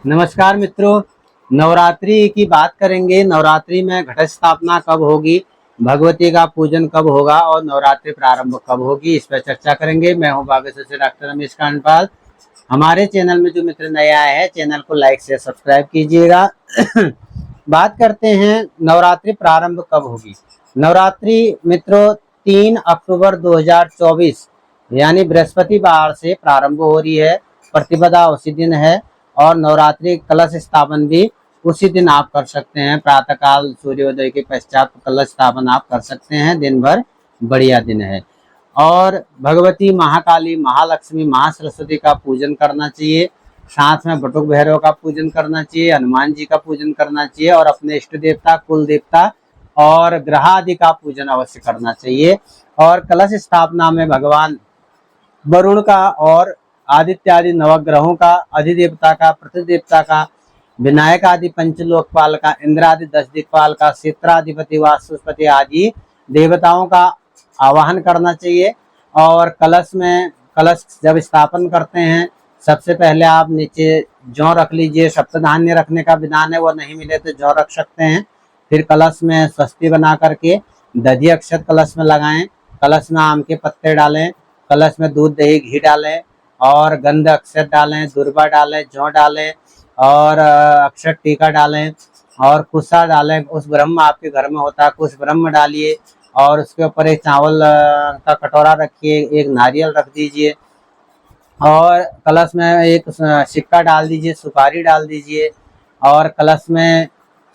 नमस्कार मित्रों। नवरात्रि की बात करेंगे। नवरात्रि में घट स्थापना कब होगी, भगवती का पूजन कब होगा और नवरात्रि प्रारंभ कब होगी, इस पर चर्चा करेंगे। मैं हूं बागेश्वर से डॉक्टर रमेश कांडपाल। हमारे चैनल में जो मित्र नया है, चैनल को लाइक से सब्सक्राइब कीजिएगा। बात करते हैं नवरात्रि प्रारंभ कब होगी। नवरात्रि मित्रों 3 अक्टूबर 2024 यानी बृहस्पतिवार से प्रारंभ हो रही है। प्रतिपदा उसी दिन है और नवरात्रि कलश स्थापन भी उसी दिन आप कर सकते हैं। प्रातःकाल सूर्योदय के पश्चात कलश स्थापन आप कर सकते हैं। दिन भर बढ़िया दिन है। और भगवती महाकाली, महालक्ष्मी, महासरस्वती का पूजन करना चाहिए। साथ में बटुक भैरव का पूजन करना चाहिए, हनुमान जी का पूजन करना चाहिए और अपने इष्ट देवता, कुल देवता और ग्रह आदि का पूजन अवश्य करना चाहिए। और कलश स्थापना में भगवान वरुण का और आदित्य आदि नवग्रहों का, अधिदेवता का, प्रतिदेवता का, विनायक आदि पंचलोकपाल का, इंद्र आदि 10 दिक्पाल का, क्षेत्राधिपति वास्तुपति आदि देवताओं का आवाहन करना चाहिए। और कलश जब स्थापन करते हैं, सबसे पहले आप नीचे जौ रख लीजिए। सप्तधान्य रखने का विधान है, वो नहीं मिले तो जौ रख सकते हैं। फिर कलश में स्वस्ति बना करके दधि अक्षत कलश में लगाएं। कलश में आम के पत्ते डालें। कलश में दूध, दही, घी डालें और गंध अक्षत डालें, दुर्वा डालें, जौ डालें और अक्षत टीका डालें और कुशा डालें। उस ब्रह्म आपके घर में होता है, कुछ ब्रह्म डालिए और उसके ऊपर एक चावल का कटोरा रखिए, एक नारियल रख दीजिए और कलश में एक सिक्का डाल दीजिए, सुपारी डाल दीजिए और कलश में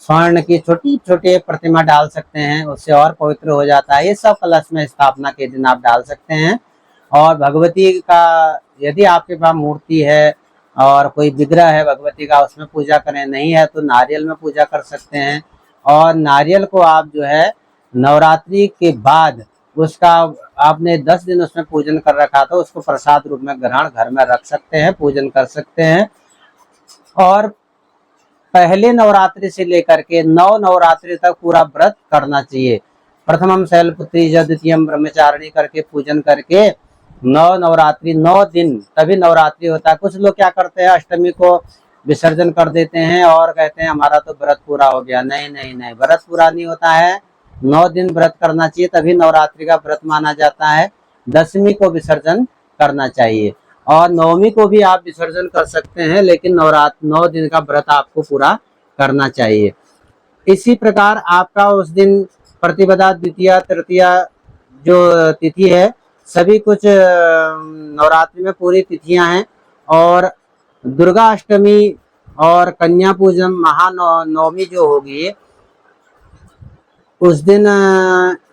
स्वर्ण की छोटी छोटी प्रतिमा डाल सकते हैं, उससे और पवित्र हो जाता है। ये सब कलश में स्थापना के दिन आप डाल सकते हैं। और भगवती का यदि आपके पास मूर्ति है और कोई विग्रह है भगवती का, उसमें पूजा करें। नहीं है तो नारियल में पूजा कर सकते हैं। और नारियल को आप जो है नवरात्रि के बाद उसका आपने 10 दिन उसमें पूजन कर रखा था, उसको प्रसाद रूप में ग्रहण घर में रख सकते हैं, पूजन कर सकते हैं। और पहले नवरात्रि से लेकर के 9 नवरात्रि तक पूरा व्रत करना चाहिए। प्रथमम शैलपुत्री द्वितीयम ब्रह्मचारिणी करके पूजन करके 9 नवरात्रि 9 दिन तभी नवरात्रि होता है। कुछ लोग क्या करते हैं, अष्टमी को विसर्जन कर देते हैं और कहते हैं हमारा तो व्रत पूरा हो गया। नहीं नहीं नहीं, व्रत पूरा नहीं होता है। 9 दिन व्रत करना चाहिए, तभी नवरात्रि का व्रत माना जाता है। दशमी को विसर्जन करना चाहिए और नवमी को भी आप विसर्जन कर सकते हैं, लेकिन 9 दिन का व्रत आपको पूरा करना चाहिए। इसी प्रकार आपका उस दिन प्रतिपदा, द्वितीया, तृतीया जो तिथि है, सभी कुछ नवरात्रि में पूरी तिथियां हैं। और दुर्गा अष्टमी और कन्या पूजन महानवमी जो होगी, उस दिन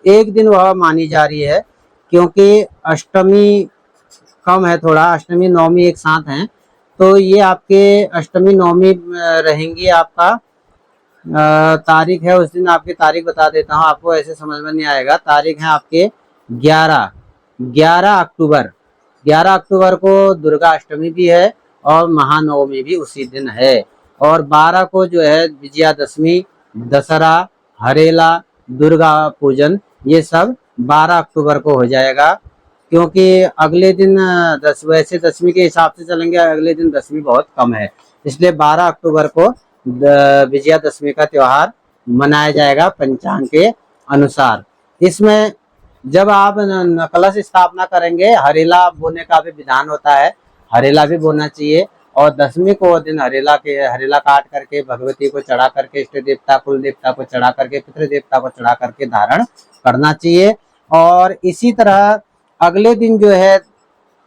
एक दिन वह मानी जा रही है, क्योंकि अष्टमी कम है थोड़ा, अष्टमी नवमी एक साथ हैं। तो ये आपके अष्टमी नवमी रहेंगी। आपका तारीख है, उस दिन आपकी तारीख बता देता हूँ, आपको ऐसे समझ में नहीं आएगा। तारीख है आपके 11 अक्टूबर। 11 अक्टूबर को दुर्गा अष्टमी भी है और महानवमी भी उसी दिन है। और 12 को जो है विजयादशमी, दशहरा, हरेला, दुर्गा पूजन, ये सब 12 अक्टूबर को हो जाएगा। क्योंकि अगले दिन वैसे दशमी के हिसाब से चलेंगे, अगले दिन दशमी बहुत कम है, इसलिए 12 अक्टूबर को विजयादशमी का त्योहार मनाया जाएगा पंचांग के अनुसार। इसमें जब आप कलश स्थापना करेंगे, हरेला बोने का भी विधान होता है, हरेला भी बोना चाहिए। और दशमी को दिन हरेला काट करके भगवती को चढ़ा करके, इष्ट देवता, कुल देवता को चढ़ा करके, पितृ देवता को चढ़ा करके धारण करना चाहिए। और इसी तरह अगले दिन जो है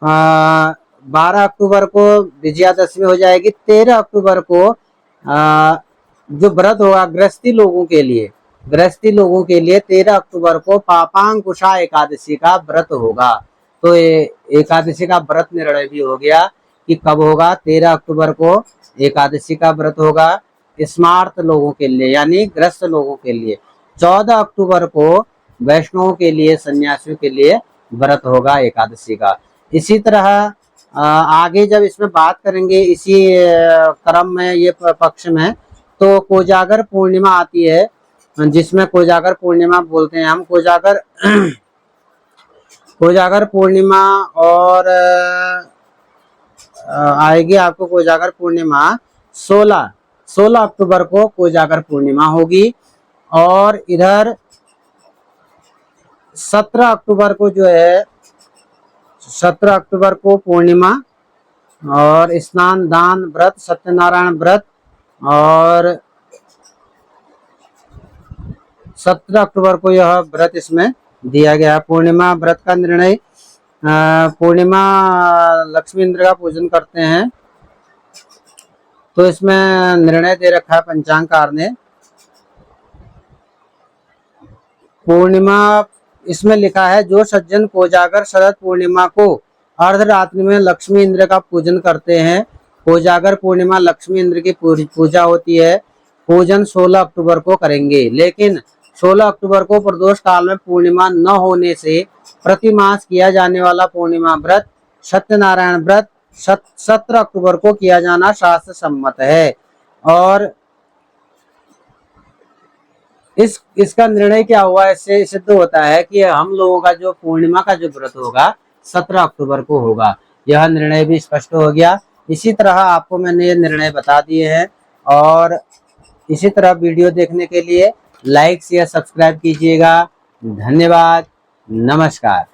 12 अक्टूबर को विजयादशमी हो जाएगी। 13 अक्टूबर को जो व्रत होगा गृहस्थी लोगों के लिए, 13 अक्टूबर को पापांकुशा एकादशी का व्रत होगा। तो एकादशी का व्रत निर्णय भी हो गया कि कब होगा। 13 अक्टूबर को एकादशी का व्रत होगा स्मार्त लोगों के लिए, यानी ग्रस्त लोगों के लिए। 14 अक्टूबर को वैष्णवों के लिए, सन्यासियों के लिए व्रत होगा एकादशी का। इसी तरह आगे जब इसमें बात करेंगे, इसी क्रम में, ये पक्ष में, तो कोजागर पूर्णिमा आती है, जिसमें कोजागर पूर्णिमा बोलते हैं हम। कोजागर पूर्णिमा और आएगी आपको कोजागर पूर्णिमा 16 अक्टूबर को कोजागर पूर्णिमा होगी। और इधर 17 अक्टूबर को जो है 17 अक्टूबर को पूर्णिमा और स्नान दान व्रत सत्यनारायण व्रत, और 17 अक्टूबर को यह व्रत इसमें दिया गया है। पूर्णिमा व्रत का निर्णय, पूर्णिमा लक्ष्मी इंद्र का पूजन करते हैं, तो इसमें निर्णय दे रखा है पंचांगकार ने। पूर्णिमा इसमें लिखा है, जो सज्जन कोजागर शरद पूर्णिमा को अर्धरात्रि में लक्ष्मी इंद्र का पूजन करते हैं। कोजागर पूर्णिमा लक्ष्मी इंद्र की पूजा होती है। पूजन 16 अक्टूबर को करेंगे, लेकिन 16 अक्टूबर को प्रदोष काल में पूर्णिमा न होने से प्रति मास किया जाने वाला पूर्णिमा व्रत सत्यनारायण व्रत 17 अक्टूबर को किया जाना शास्त्र सम्मत है। और इसका निर्णय क्या हुआ, इससे सिद्ध होता है कि हम लोगों का जो पूर्णिमा का जो व्रत होगा 17 अक्टूबर को होगा। यह निर्णय भी स्पष्ट हो गया। इसी तरह आपको मैंने ये निर्णय बता दिए हैं, और इसी तरह वीडियो देखने के लिए लाइक शेयर सब्सक्राइब कीजिएगा। धन्यवाद, नमस्कार।